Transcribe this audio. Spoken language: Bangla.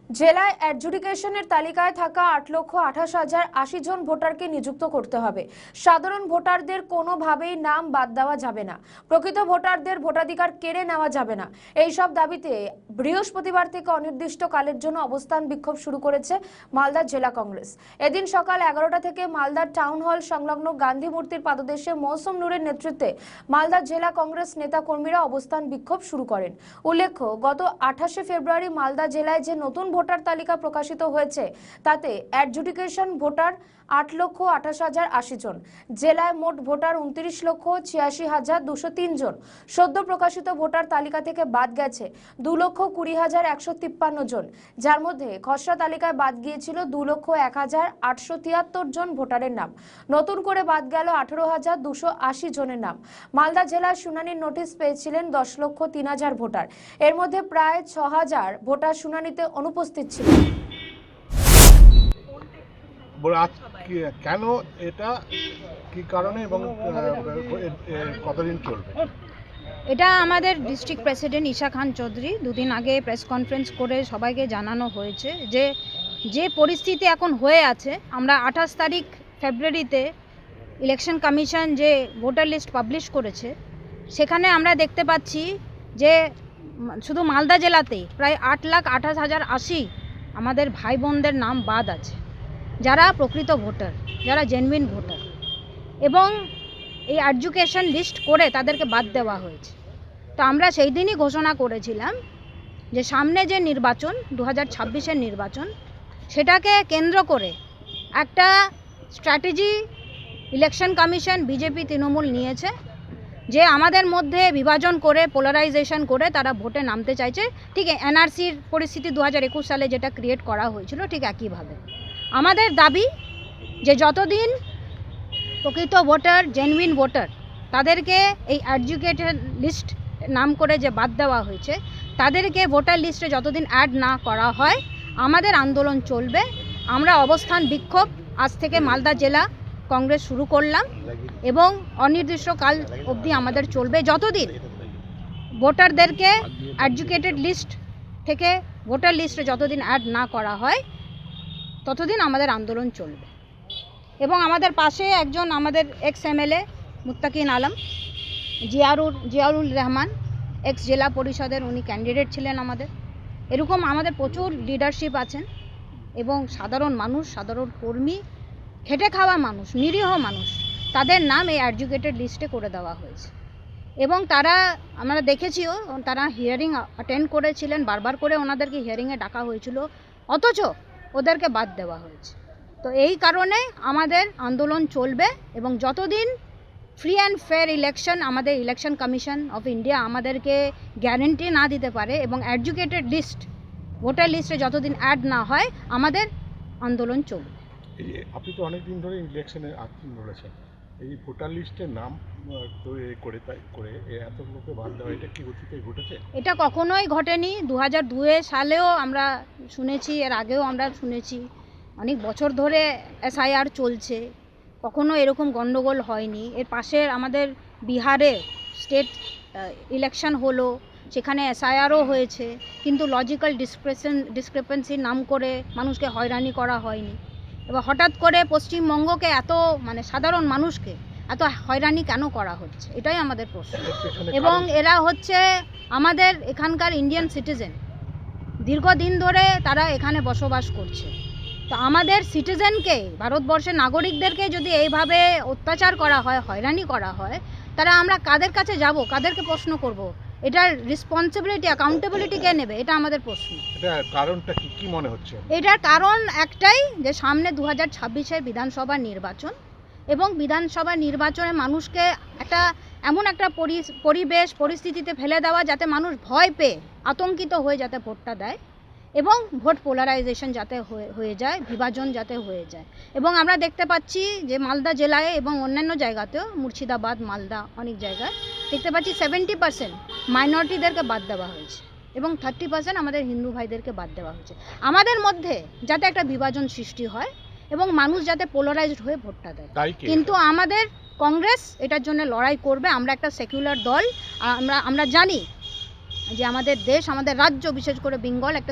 জেলায় অ্যাডজুডিকেশনের তালিকায় থাকা 8,28,080 জন ভোটারকে নিযুক্ত করতে হবে। সাধারণ ভোটারদের কোনোভাবেই নাম বাদ দেওয়া যাবে না। প্রকৃত ভোটারদের ভোটাধিকার কেড়ে নেওয়া যাবে না। এই সব দাবিতে বৃহস্পতিবার থেকে অনির্দিষ্টকালের জন্য অবস্থান বিক্ষোভ শুরু করেছে মালদা জেলা কংগ্রেস। এদিন সকাল 11টা থেকে মালদার টাউন হল সংলগ্ন গান্ধী মূর্তির পাদদেশে মৌসুম নূরের নেতৃত্বে মালদা জেলা কংগ্রেস নেতাকর্মীরা অবস্থান বিক্ষোভ শুরু করেন। উল্লেখ্য, গত 28শে ফেব্রুয়ারি মালদা জেলায় যে নতুন ভোটার তালিকা প্রকাশিত হয়েছে তাতে অ্যাডজুডিকেশন ভোটার 8,28,080 জন। জেলায় মোট ভোটার 29,86,203 জন। সদ্য প্রকাশিত ভোটার তালিকা থেকে বাদ গেছে 2,20,153 জন, যার মধ্যে খসড়া তালিকায় বাদ গিয়েছিল 2,01,873 জন ভোটারের নাম। নতুন করে বাদ গেল 18,280 জনের নাম। মালদা জেলার শুনানির নোটিশ পেয়েছিলেন 10,03,000 ভোটার। এর মধ্যে প্রায় 6,000 ভোটার শুনানিতে অনুপস্থিত ছিল। কেন এটা, কি কারণে এবং কতদিন চলবে? এটা আমাদের ডিস্ট্রিক্ট প্রেসিডেন্ট ঈশা খান চৌধুরী দুদিন আগে প্রেস কনফারেন্স করে সবাইকে জানানো হয়েছে যে পরিস্থিতি এখন হয়ে আছে। আমরা 28 তারিখ ফেব্রুয়ারিতে ইলেকশন কমিশন যে ভোটার লিস্ট পাবলিশ করেছে সেখানে আমরা দেখতে পাচ্ছি যে শুধু মালদা জেলাতেই প্রায় 8,28,080 আমাদের ভাই বোনদের নাম বাদ আছে, যারা প্রকৃত ভোটার, যারা জেনুইন ভোটার, এবং এই এডুকেশন লিস্ট করে তাদেরকে বাদ দেওয়া হয়েছে। তো আমরা সেই দিনই ঘোষণা করেছিলাম যে সামনে যে নির্বাচন 2026-এর নির্বাচন, সেটাকে কেন্দ্র করে একটা strategy election commission BJP Trinamool নিয়েছে যে আমাদের মধ্যে বিভাজন করে পোলারাইজেশন করে তারা ভোটে নামতে চাইছে। ঠিক এনআরসির পরিস্থিতি 2021 সালে যেটা ক্রিয়েট করা হয়েছিল ঠিক একইভাবে আমাদের দাবি যে যতদিন প্রকৃত ভোটার, জেনুইন ভোটার, তাদেরকে এই এডুকেটেড লিস্ট নাম করে যে বাদ দেওয়া হয়েছে তাদেরকে ভোটার লিস্টে যতদিন অ্যাড না করা হয় আমাদের আন্দোলন চলবে। আমরা অবস্থান বিক্ষোভ আজ থেকে মালদা জেলা কংগ্রেস শুরু করলাম এবং অনির্দিষ্টকাল অবধি আমাদের চলবে। যতদিন ভোটারদেরকে এডুকেটেড লিস্ট থেকে ভোটার লিস্টে যতদিন অ্যাড না করা হয় ততদিন আমাদের আন্দোলন চলবে। এবং আমাদের পাশে একজন আমাদের এক্স এমএলএ মুত্তাকিন আলম, জিয়াউর রহমান, এক্স জেলা পরিষদের উনি ক্যান্ডিডেট ছিলেন আমাদের। এরকম আমাদের প্রচুর লিডারশিপ আছেন এবং সাধারণ মানুষ, সাধারণ কর্মী, খেটে খাওয়া মানুষ, নিরীহ মানুষ, তাদের নাম এই এডুকেটেড লিস্টে করে দেওয়া হয়েছে। এবং তারা, আমরা দেখেছিও, তারা হিয়ারিং অ্যাটেন্ড করেছিলেন, বারবার করে ওনাদেরকে হিয়ারিংয়ে ডাকা হয়েছিল, অথচ ওদেরকে বাদ দেওয়া হয়েছে। তো এই কারণে আমাদের আন্দোলন চলবে এবং যতদিন ফ্রি অ্যান্ড ফেয়ার ইলেকশন আমাদের ইলেকশন কমিশন অফ ইন্ডিয়া আমাদেরকে গ্যারেন্টি না দিতে পারে এবং এডুকেটেড লিস্ট ভোটার লিস্টে যতদিন অ্যাড না হয় আমাদের আন্দোলন চলবে। আপনি তো অনেকদিন ধরে ইলেকশনে আন্দোলন রয়েছেন, এই ভোটার লিস্টের নাম করে এত লোকে বাদ দেওয়া, এটা কি অতীতে ঘটেছে? এটা কখনোই ঘটেনি। 2002 সালেও আমরা শুনেছি, এর আগেও আমরা শুনেছি, অনেক বছর ধরে এসআইআর চলছে, কখনো এরকম গণ্ডগোল হয়নি। এর পাশের আমাদের বিহারে স্টেট ইলেকশন হলো, সেখানে এসআইআরও হয়েছে, কিন্তু লজিক্যাল ডিসক্রিপেন্সির নাম করে মানুষকে হয়রানি করা হয়নি। এবার হঠাৎ করে পশ্চিমবঙ্গকে এত, মানে সাধারণ মানুষকে এত হয়রানি কেন করা হচ্ছে, এটাই আমাদের প্রশ্ন। এবং এরা হচ্ছে আমাদের এখানকার ইন্ডিয়ান সিটিজেন, দীর্ঘদিন ধরে তারা এখানে বসবাস করছে। তো আমাদের সিটিজেনকে, ভারতবর্ষের নাগরিকদেরকে যদি এইভাবে অত্যাচার করা হয়, হয়রানি করা হয়, তারা আমরা কাদের কাছে যাব, কাদেরকে প্রশ্ন করব? এটার রেসপন্সিবিলিটি, অ্যাকাউন্টেবিলিটি কে নেবে? এটা আমাদের প্রশ্ন। এটার কারণটা কি মনে হচ্ছে? এটার কারণ একটাই, যে সামনে 2026-এর বিধানসভা নির্বাচন, এবং বিধানসভা নির্বাচনে মানুষকে এমন একটা পরিবেশ পরিস্থিতিতে ফেলে দেওয়া যাতে মানুষ ভয় পেয়ে আতঙ্কিত হয়ে যাতে ভোটটা দেয় এবং ভোট পোলারাইজেশন যাতে হয়ে যায়, বিভাজন যাতে হয়ে যায়। এবং আমরা দেখতে পাচ্ছি যে মালদা জেলায় এবং অন্যান্য জায়গাতেও, মুর্শিদাবাদ, মালদা, অনেক জায়গায় দেখতে পাচ্ছি 70% মাইনরিটিদেরকে বাদ দেওয়া হয়েছে এবং 30% আমাদের হিন্দু ভাইদেরকে বাদ দেওয়া হয়েছে। আমাদের মধ্যে যাতে একটা বিভাজন সৃষ্টি হয় এবং মানুষ যাতে পোলারাইজড হয়ে ভোটটা দেয়। কিন্তু আমাদের কংগ্রেস এটার জন্য লড়াই করবে। আমরা একটা সেকুলার দল, আমরা জানি যে আমাদের দেশ, আমাদের রাজ্য, বিশেষ করে বেঙ্গল একটা